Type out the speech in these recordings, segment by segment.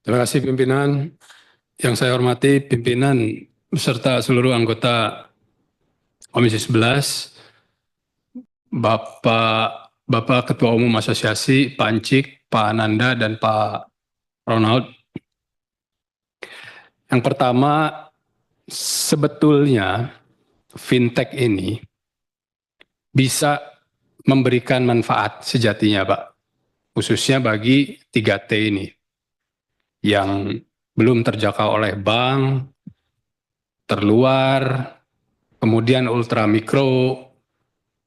Terima kasih pimpinan. Yang saya hormati pimpinan beserta seluruh anggota Komisi 11, Bapak Ketua Umum Asosiasi, Pak Ancik, Pak Ananda, dan Pak Ronald. Yang pertama, sebetulnya fintech ini bisa memberikan manfaat sejatinya, Pak. Khususnya bagi 3T ini yang belum terjangkau oleh bank, terluar, kemudian ultramikro,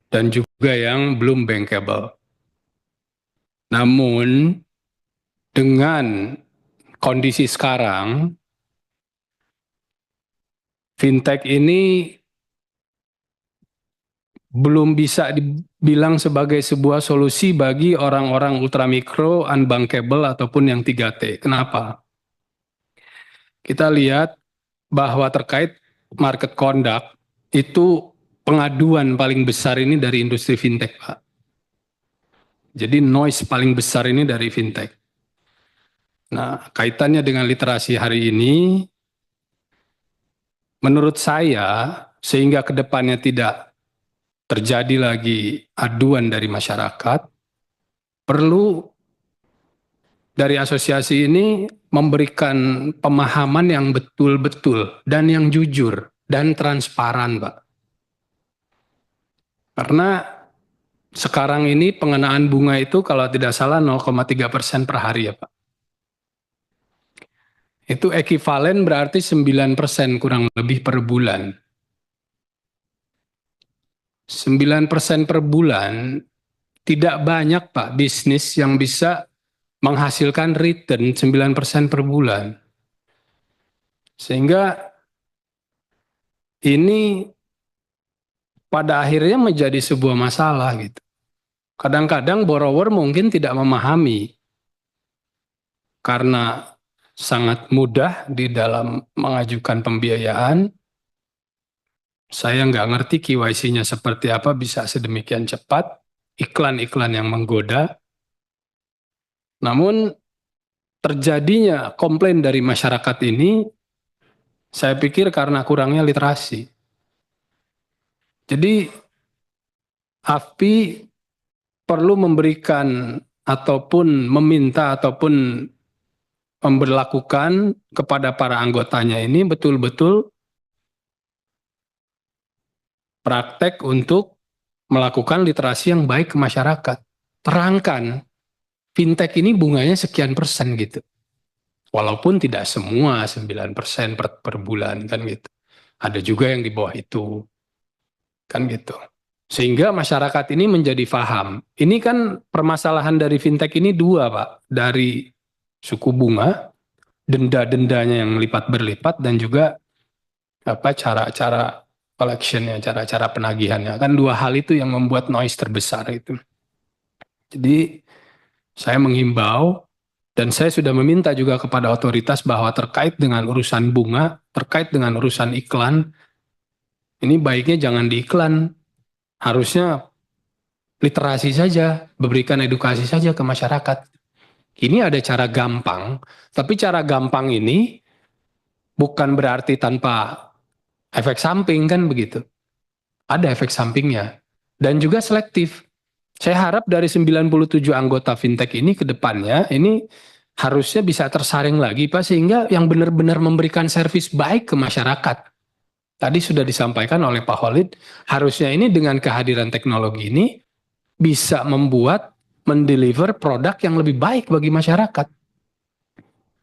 dan juga yang belum bankable. Namun dengan kondisi sekarang, fintech ini belum bisa dibilang sebagai sebuah solusi bagi orang-orang ultramikro, unbankable, ataupun yang 3T. Kenapa? Kita lihat bahwa terkait market conduct, itu pengaduan paling besar ini dari industri fintech, Pak. Jadi noise paling besar ini dari fintech. Nah, kaitannya dengan literasi hari ini, menurut saya, sehingga ke depannya tidak terjadi lagi aduan dari masyarakat, perlu dari asosiasi ini memberikan pemahaman yang betul-betul dan yang jujur dan transparan, Pak. Karena sekarang ini pengenaan bunga itu kalau tidak salah 0,3% per hari ya, Pak. Itu ekivalen berarti 9% kurang lebih per bulan. 9% per bulan tidak banyak, Pak, bisnis yang bisa menghasilkan return 9% per bulan. Sehingga ini pada akhirnya menjadi sebuah masalah gitu. Kadang-kadang borrower mungkin tidak memahami karena sangat mudah di dalam mengajukan pembiayaan. Saya nggak ngerti KYC-nya seperti apa bisa sedemikian cepat, iklan-iklan yang menggoda. Namun terjadinya komplain dari masyarakat ini, saya pikir karena kurangnya literasi. Jadi AFPI perlu memberikan ataupun meminta ataupun memberlakukan kepada para anggotanya ini betul-betul praktek untuk melakukan literasi yang baik ke masyarakat. Terangkan, fintech ini bunganya sekian persen gitu. Walaupun tidak semua 9% per bulan kan gitu. Ada juga yang di bawah itu. Kan gitu. Sehingga masyarakat ini menjadi paham. Ini kan permasalahan dari fintech ini dua, Pak. Dari suku bunga, denda-dendanya yang lipat berlipat, dan juga apa cara-cara collectionnya, cara-cara penagihannya. Kan dua hal itu yang membuat noise terbesar itu. Jadi saya menghimbau dan saya sudah meminta juga kepada otoritas bahwa terkait dengan urusan bunga, terkait dengan urusan iklan, ini baiknya jangan diiklan. Harusnya literasi saja, berikan edukasi saja ke masyarakat. Ini ada cara gampang, tapi cara gampang ini bukan berarti tanpa efek samping kan begitu. Ada efek sampingnya. Dan juga selektif. Saya harap dari 97 anggota fintech ini ke depannya, ini harusnya bisa tersaring lagi Pak, sehingga yang benar-benar memberikan servis baik ke masyarakat. Tadi sudah disampaikan oleh Pak Khalid, harusnya ini dengan kehadiran teknologi ini bisa membuat, mendeliver produk yang lebih baik bagi masyarakat.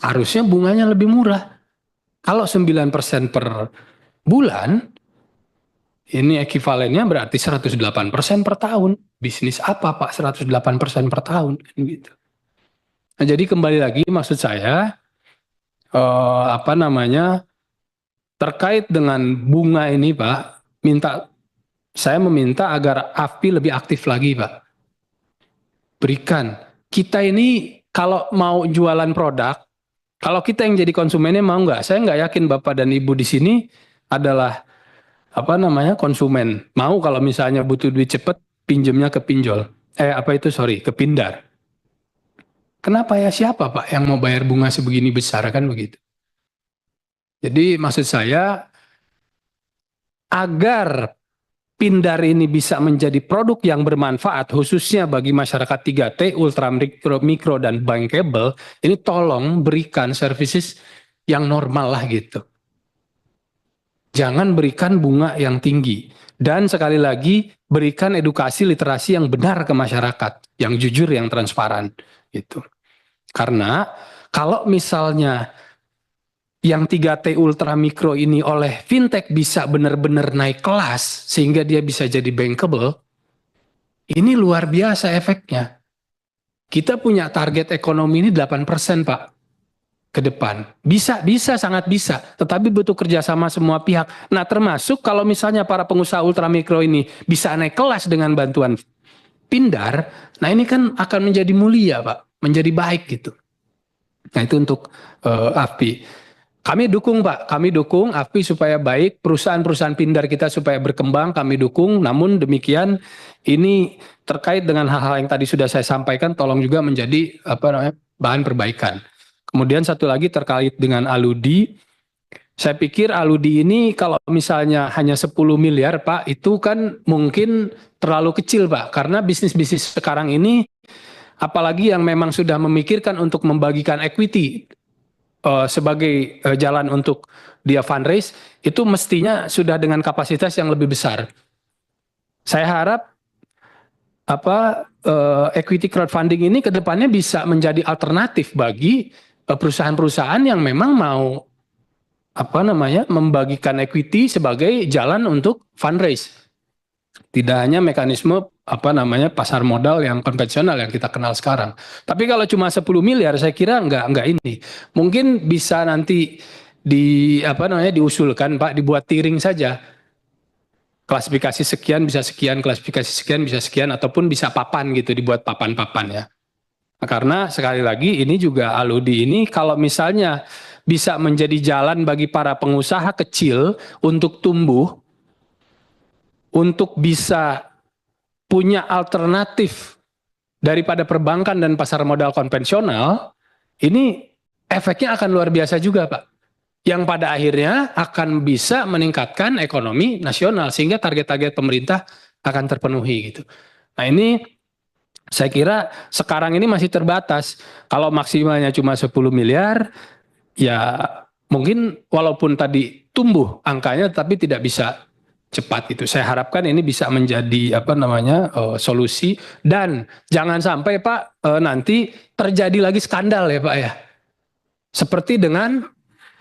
Harusnya bunganya lebih murah. Kalau 9% per bulan, ini ekivalennya berarti 108% per tahun. Bisnis apa Pak 108% per tahun? Gitu. Nah, jadi kembali lagi maksud saya, terkait dengan bunga ini Pak, saya meminta agar AFPI lebih aktif lagi Pak. Berikan. Kita ini kalau mau jualan produk, kalau kita yang jadi konsumennya mau nggak? Saya nggak yakin Bapak dan Ibu di sini adalah konsumen. Mau kalau misalnya butuh duit cepet, pinjemnya ke pinjol. Ke Pindar. Kenapa ya, siapa Pak yang mau bayar bunga sebegini besar, kan begitu. Jadi maksud saya, agar Pindar ini bisa menjadi produk yang bermanfaat khususnya bagi masyarakat 3T, ultra mikro, mikro dan bankable, ini tolong berikan services yang normal lah gitu. Jangan berikan bunga yang tinggi. Dan sekali lagi, berikan edukasi literasi yang benar ke masyarakat, yang jujur, yang transparan gitu. Karena kalau misalnya yang 3T ultra mikro ini oleh fintech bisa benar-benar naik kelas sehingga dia bisa jadi bankable, ini luar biasa efeknya. Kita punya target ekonomi ini 8% Pak ke depan. Bisa, sangat bisa. Tetapi butuh kerjasama semua pihak. Nah termasuk kalau misalnya para pengusaha ultra mikro ini bisa naik kelas dengan bantuan Pindar, nah ini kan akan menjadi mulia Pak, menjadi baik gitu. Nah itu untuk AFPI. Kami dukung Pak, kami dukung AFPI supaya baik, perusahaan-perusahaan Pindar kita supaya berkembang, kami dukung. Namun demikian, ini terkait dengan hal-hal yang tadi sudah saya sampaikan, tolong juga menjadi bahan perbaikan. Kemudian satu lagi terkait dengan Aludi, saya pikir Aludi ini kalau misalnya hanya 10 miliar Pak, itu kan mungkin terlalu kecil Pak, karena bisnis-bisnis sekarang ini, apalagi yang memang sudah memikirkan untuk membagikan equity sebagai jalan untuk dia fundraise, itu mestinya sudah dengan kapasitas yang lebih besar. Saya harap equity crowdfunding ini ke depannya bisa menjadi alternatif bagi perusahaan-perusahaan yang memang mau membagikan equity sebagai jalan untuk fundraise. Tidak hanya mekanisme pasar modal yang konvensional yang kita kenal sekarang. Tapi kalau cuma 10 miliar saya kira enggak ini. Mungkin bisa nanti diusulkan Pak, dibuat tiering saja. Klasifikasi sekian bisa sekian, klasifikasi sekian bisa sekian, ataupun bisa papan gitu, dibuat papan-papan ya. Nah, karena sekali lagi ini juga Aludi ini kalau misalnya bisa menjadi jalan bagi para pengusaha kecil untuk tumbuh, untuk bisa punya alternatif daripada perbankan dan pasar modal konvensional, ini efeknya akan luar biasa juga Pak. Yang pada akhirnya akan bisa meningkatkan ekonomi nasional sehingga target-target pemerintah akan terpenuhi gitu. Nah ini saya kira sekarang ini masih terbatas. Kalau maksimalnya cuma 10 miliar, ya mungkin walaupun tadi tumbuh angkanya tapi tidak bisa cepat itu. Saya harapkan ini bisa menjadi solusi, dan jangan sampai Pak nanti terjadi lagi skandal ya Pak ya. Seperti dengan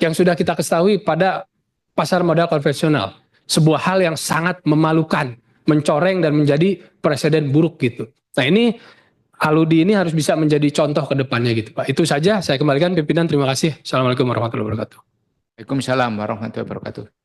yang sudah kita ketahui pada pasar modal konvensional. Sebuah hal yang sangat memalukan, mencoreng dan menjadi presiden buruk gitu. Nah ini Aludi ini harus bisa menjadi contoh ke depannya gitu Pak. Itu saja saya kembalikan pimpinan, terima kasih. Assalamualaikum warahmatullahi wabarakatuh. Waalaikumsalam warahmatullahi wabarakatuh.